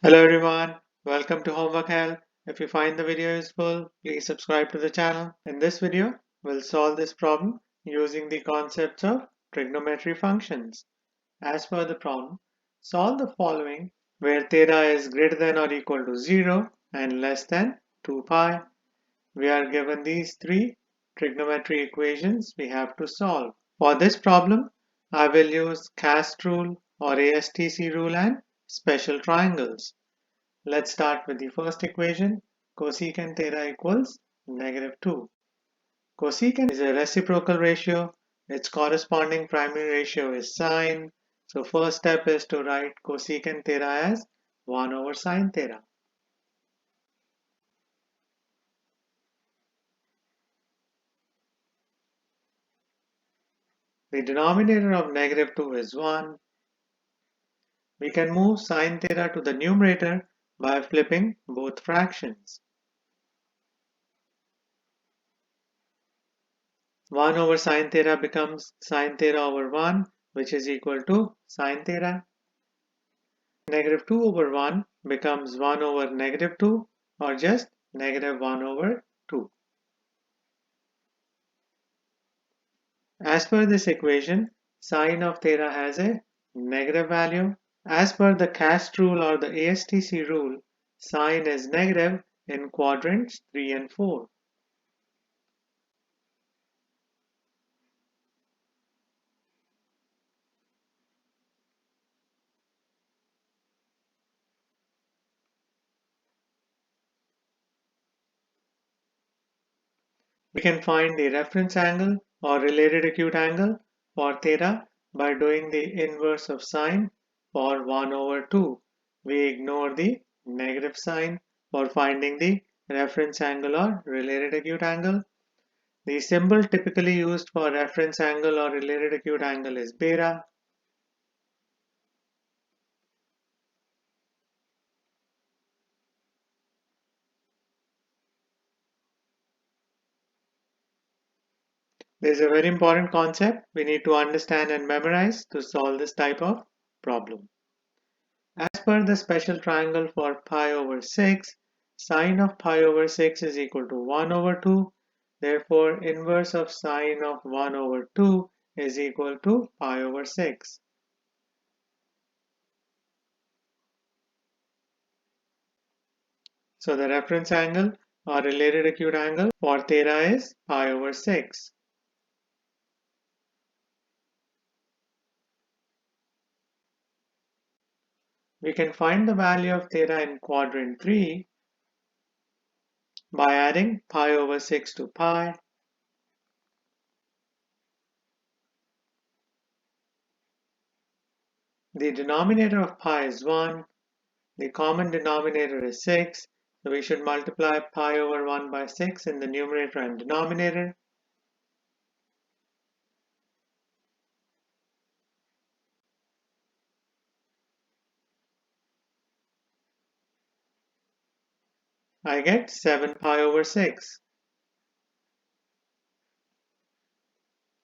Hello everyone, welcome to Homework Help. If you find the video useful, please subscribe to the channel. In this video, we'll solve this problem using the concepts of trigonometry functions. As per the problem, solve the following where theta is greater than or equal to 0 and less than 2 pi. We are given these three trigonometry equations we have to solve. For this problem, I will use cast rule or ASTC rule and special triangles. Let's start with the first equation. Cosecant theta equals -2. Cosecant is a reciprocal ratio. Its corresponding primary ratio is sine. So first step is to write cosecant theta as 1 over sine theta. The denominator of -2 is 1. We can move sine theta to the numerator by flipping both fractions. 1 over sine theta becomes sine theta over 1, which is equal to sine theta. -2 over 1 becomes 1 over -2 or just -1 over 2. As per this equation, sine of theta has a negative value. As per the cast rule or the ASTC rule, sine is negative in quadrants 3 and 4. We can find the reference angle or related acute angle for theta by doing the inverse of sine for 1 over 2. We ignore the negative sign for finding the reference angle or related acute angle. The symbol typically used for reference angle or related acute angle is beta. There is a very important concept we need to understand and memorize to solve this type of problem. As per the special triangle for pi over 6, sine of pi over 6 is equal to 1 over 2. Therefore, inverse of sine of 1 over 2 is equal to pi over 6. So the reference angle or related acute angle for theta is pi over 6. We can find the value of theta in quadrant 3 by adding pi over 6 to pi. The denominator of pi is 1. The common denominator is 6. So we should multiply pi over 1 by 6 in the numerator and denominator. I get 7 pi over 6.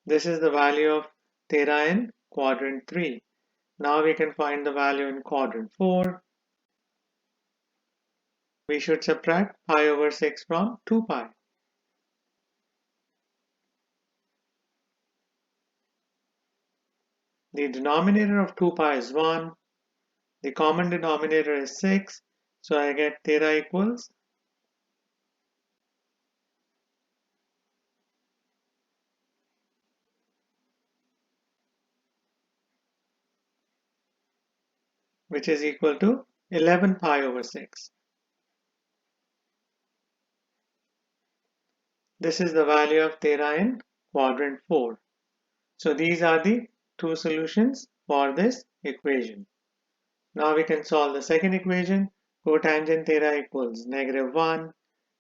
This is the value of theta in quadrant 3. Now we can find the value in quadrant 4. We should subtract pi over 6 from 2 pi. The denominator of 2 pi is 1. The common denominator is 6. So I get theta equals which is equal to 11 pi over 6. This is the value of theta in quadrant 4. So these are the two solutions for this equation. Now we can solve the second equation. Cotangent theta equals -1.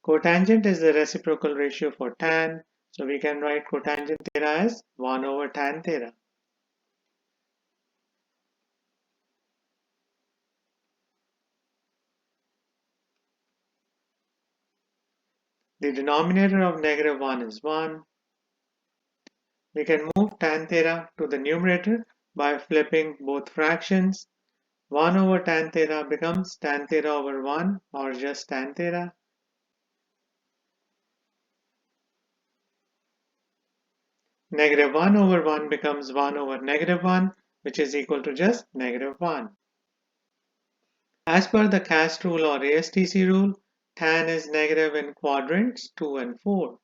Cotangent is the reciprocal ratio for tan. So we can write cotangent theta as 1 over tan theta. The denominator of -1 is 1. We can move tan theta to the numerator by flipping both fractions. 1 over tan theta becomes tan theta over 1 or just tan theta. Negative 1 over 1 becomes 1 over negative 1, which is equal to just negative 1. As per the cast rule or ASTC rule, tan is negative in quadrants 2 and 4.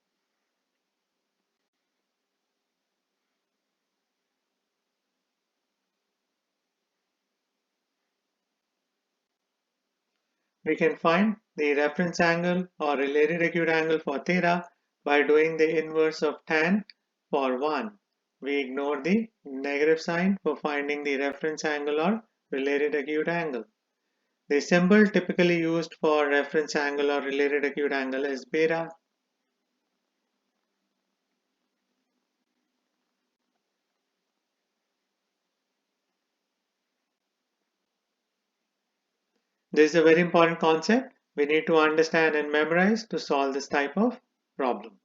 We can find the reference angle or related acute angle for theta by doing the inverse of tan for 1. We ignore the negative sign for finding the reference angle or related acute angle. The symbol typically used for reference angle or related acute angle is beta. This is a very important concept we need to understand and memorize to solve this type of problem.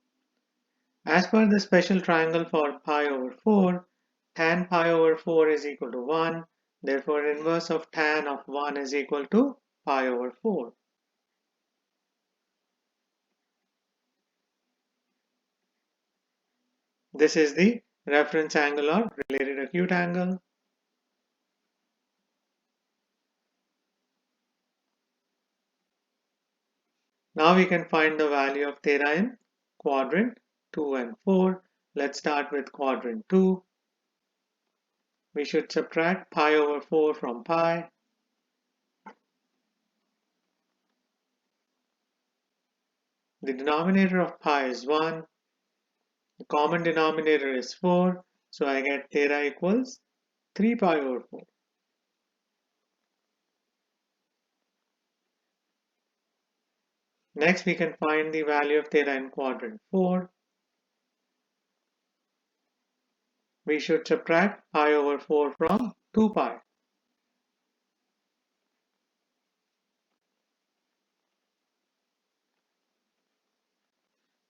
As per the special triangle for pi over 4, tan pi over 4 is equal to 1. Therefore, inverse of tan of 1 is equal to pi over 4. This is the reference angle or related acute angle. Now we can find the value of theta in quadrant 2 and 4. Let's start with quadrant 2. We should subtract pi over 4 from pi. The denominator of pi is 1. The common denominator is 4. So I get theta equals 3 pi over 4. Next, we can find the value of theta in quadrant 4. We should subtract pi over 4 from 2 pi.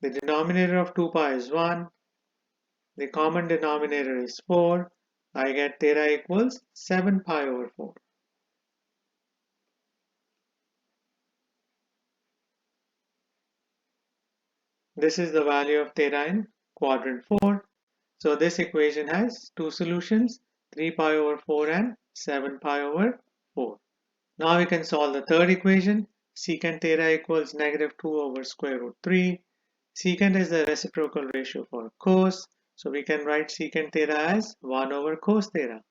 The denominator of 2 pi is 1. The common denominator is 4. I get theta equals 7 pi over 4. This is the value of theta in quadrant 4. So this equation has two solutions, 3 pi over 4 and 7 pi over 4. Now we can solve the third equation. Secant theta equals negative 2 over square root 3. Secant is the reciprocal ratio for cos. So we can write secant theta as 1 over cos theta.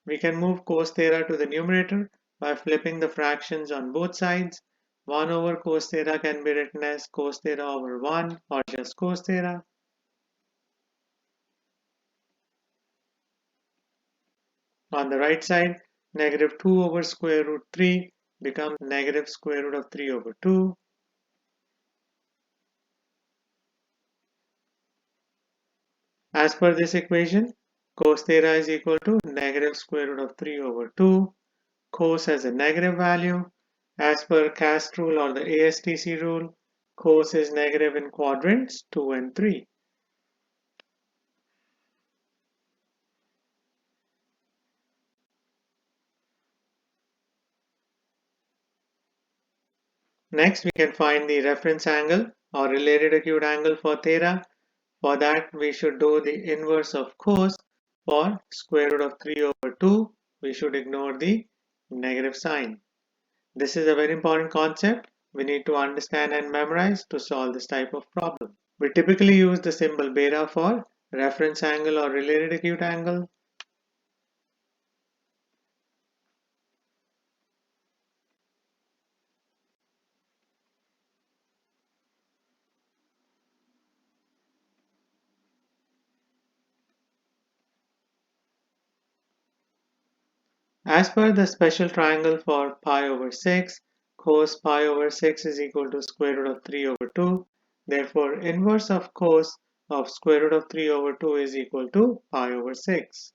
We can move cos theta to the numerator by flipping the fractions on both sides. 1 over cos theta can be written as cos theta over 1 or just cos theta. On the right side, negative 2 over square root 3 becomes negative square root of 3 over 2. As per this equation, cos theta is equal to negative square root of 3 over 2. Cos has a negative value. As per cast rule or the ASTC rule, cos is negative in quadrants 2 and 3. Next, we can find the reference angle or related acute angle for theta. For that, we should do the inverse of cos. For square root of 3 over 2, we should ignore the negative sign. This is a very important concept we need to understand and memorize to solve this type of problem. We typically use the symbol beta for reference angle or related acute angle. As per the special triangle for pi over 6, cos pi over 6 is equal to square root of 3 over 2. Therefore, inverse of cos of square root of 3 over 2 is equal to pi over 6.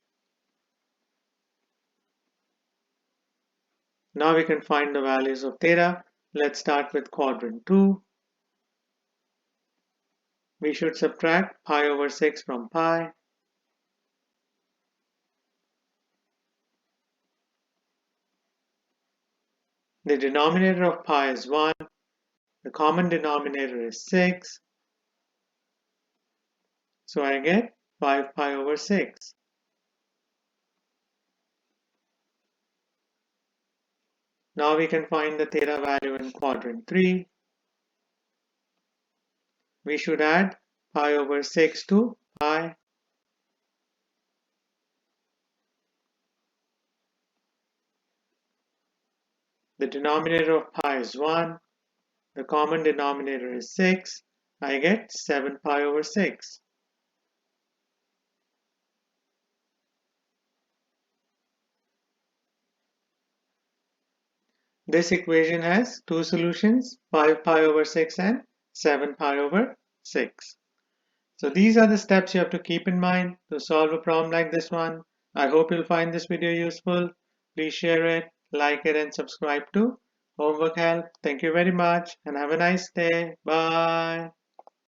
Now we can find the values of theta. Let's start with quadrant 2. We should subtract pi over 6 from pi. The denominator of pi is 1. The common denominator is 6. So I get 5 pi over 6. Now we can find the theta value in quadrant 3. We should add pi over 6 to pi. The denominator of pi is 1. The common denominator is 6. I get 7 pi over 6. This equation has two solutions, 5 pi over 6 and 7 pi over 6. So these are the steps you have to keep in mind to solve a problem like this one. I hope you'll find this video useful. Please share it, like it, and subscribe to Homework Help. Thank you very much and have a nice day. Bye.